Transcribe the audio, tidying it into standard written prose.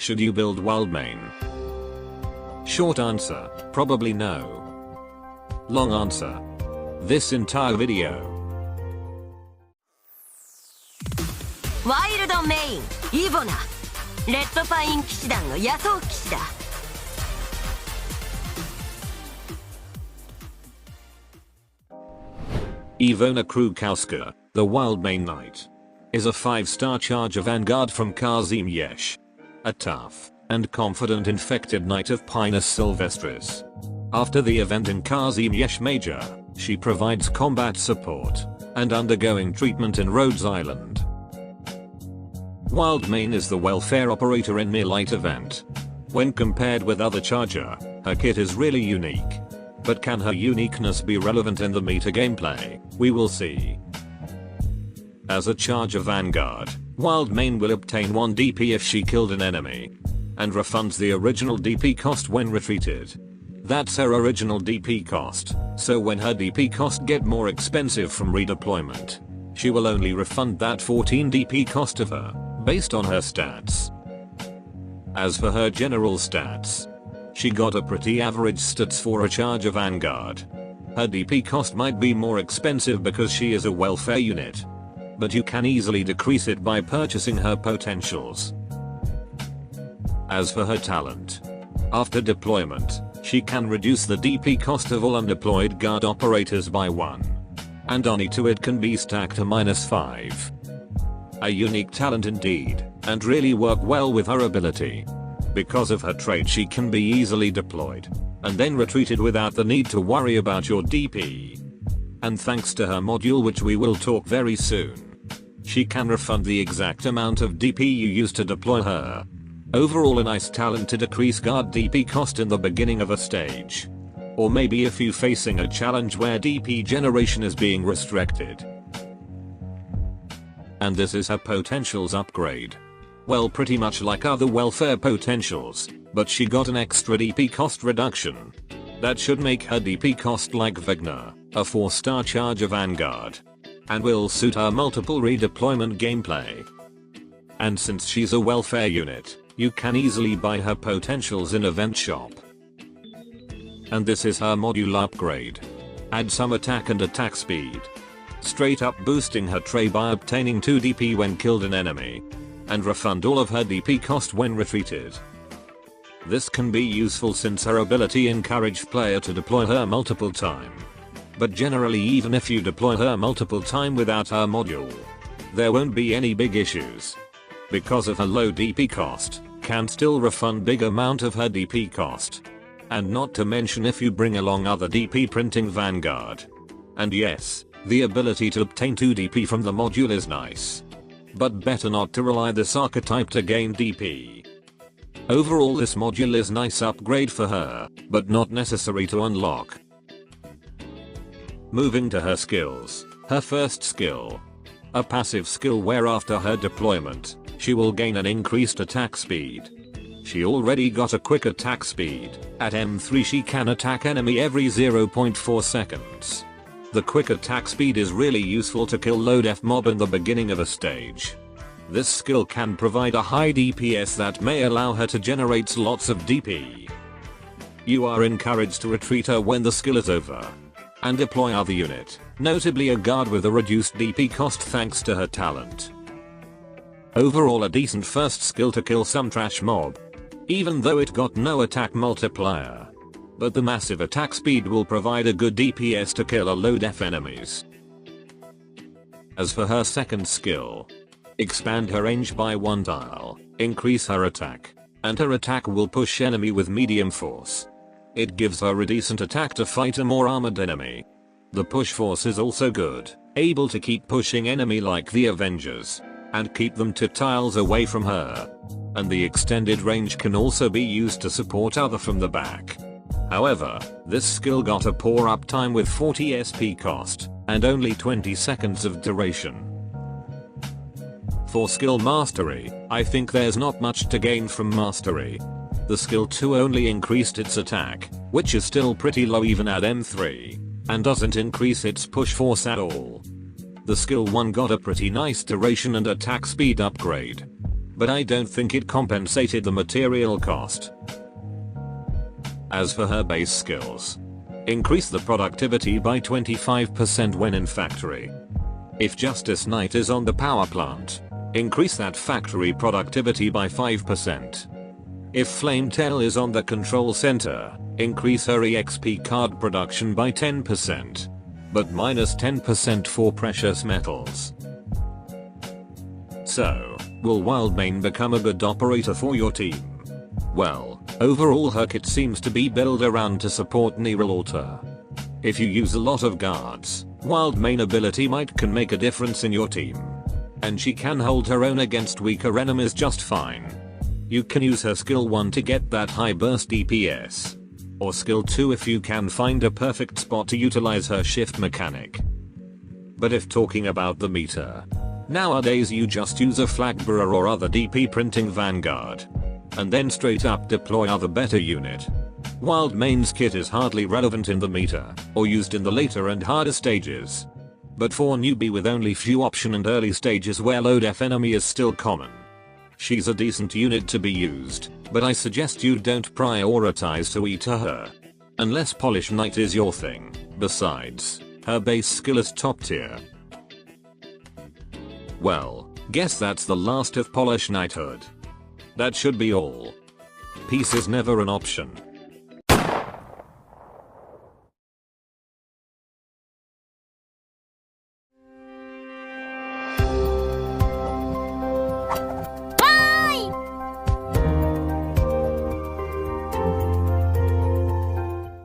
Should you build wild main? Short answer, probably no. Long answer, this entire video. ワイルドメインイボナレッドパイン騎士団の野草騎士だ。Ivona Krukowska, the Wild Main Knight, is a 5-star charger vanguard from Kazim Yesh. A tough and confident infected knight of Pinus Sylvestris. After the event in Kazim Yesh Major, she provides combat support and undergoing treatment in Rhodes Island. Wild Main is the welfare operator in Nearlter event. When compared with other charger, her kit is really unique. But can her uniqueness be relevant in the meta gameplay? We will see. As a charger vanguard, Wild Main will obtain 1 DP if she killed an enemy, and refunds the original DP cost when retreated. That's her original DP cost, so when her DP cost get more expensive from redeployment, she will only refund that 14 DP cost of her, based on her stats. As for her general stats, she got a pretty average stats for a charger vanguard. Her DP cost might be more expensive because she is a welfare unit, but you can easily decrease it by purchasing her potentials. As for her talent, after deployment, she can reduce the DP cost of all undeployed guard operators by 1. And only to it can be stacked to -5. A unique talent indeed, and really work well with her ability. Because of her trait she can be easily deployed, and then retreated without the need to worry about your DP. And thanks to her module, which we will talk very soon, she can refund the exact amount of DP you used to deploy her. Overall a nice talent to decrease guard DP cost in the beginning of a stage. Or maybe if you facing a challenge where DP generation is being restricted. And this is her potentials upgrade. Well, pretty much like other welfare potentials, but she got an extra DP cost reduction. That should make her DP cost like Wagner, a 4-star charger vanguard, and will suit her multiple redeployment gameplay. And since she's a welfare unit, you can easily buy her potentials in event shop. And this is her module upgrade. Add some attack and attack speed, straight up boosting her trait by obtaining 2 DP when killed an enemy, and refund all of her DP cost when retreated. This can be useful since her ability encouraged player to deploy her multiple time. But generally even if you deploy her multiple time without her module, there won't be any big issues. Because of her low DP cost, can still refund big amount of her DP cost. And not to mention if you bring along other DP printing vanguard. And yes, the ability to obtain 2 DP from the module is nice. But better not to rely this archetype to gain DP. Overall this module is nice upgrade for her, but not necessary to unlock. Moving to her skills, her first skill. A passive skill where after her deployment, she will gain an increased attack speed. She already got a quick attack speed. At M3 she can attack enemy every 0.4 seconds. The quick attack speed is really useful to kill low def mob in the beginning of a stage. This skill can provide a high DPS that may allow her to generate lots of DP. You are encouraged to retreat her when the skill is over, and deploy other unit, notably a guard with a reduced DP cost thanks to her talent. Overall a decent first skill to kill some trash mob, even though it got no attack multiplier. But the massive attack speed will provide a good DPS to kill a low def enemies. As for her second skill, expand her range by 1 dial, increase her attack, and her attack will push enemy with medium force. It gives her a decent attack to fight a more armored enemy. The push force is also good, able to keep pushing enemy like the Avengers, and keep them 2 tiles away from her. And the extended range can also be used to support other from the back. However, this skill got a poor uptime with 40 SP cost, and only 20 seconds of duration. For skill mastery, I think there's not much to gain from mastery. The skill 2 only increased its attack, which is still pretty low even at M3, and doesn't increase its push force at all. The skill 1 got a pretty nice duration and attack speed upgrade. but I don't think it compensated the material cost. As for her base skills, increase the productivity by 25% when in factory. If Justice Knight is on the power plant, increase that factory productivity by 5%. If Flametail is on the control center, increase her EXP card production by 10%, but minus 10% for precious metals. So, will Wildmane become a good operator for your team? Well, overall her kit seems to be built around to support Nearlter. If you use a lot of guards, Wildmane ability can make a difference in your team. And she can hold her own against weaker enemies just fine. You can use her skill 1 to get that high burst DPS. Or skill 2 if you can find a perfect spot to utilize her shift mechanic. But if talking about the meter, nowadays you just use a flag bearer or other DP printing vanguard. And then straight up deploy other better unit. Wildmane's kit is hardly relevant in the meta, or used in the later and harder stages. But for newbie with only few option and early stages where low def enemy is still common, she's a decent unit to be used, but I suggest you don't prioritize to eat her. Unless Polish Knight is your thing. Besides, her base skill is top tier. Well, guess that's the last of Polish Knighthood. That should be all. Peace is never an option.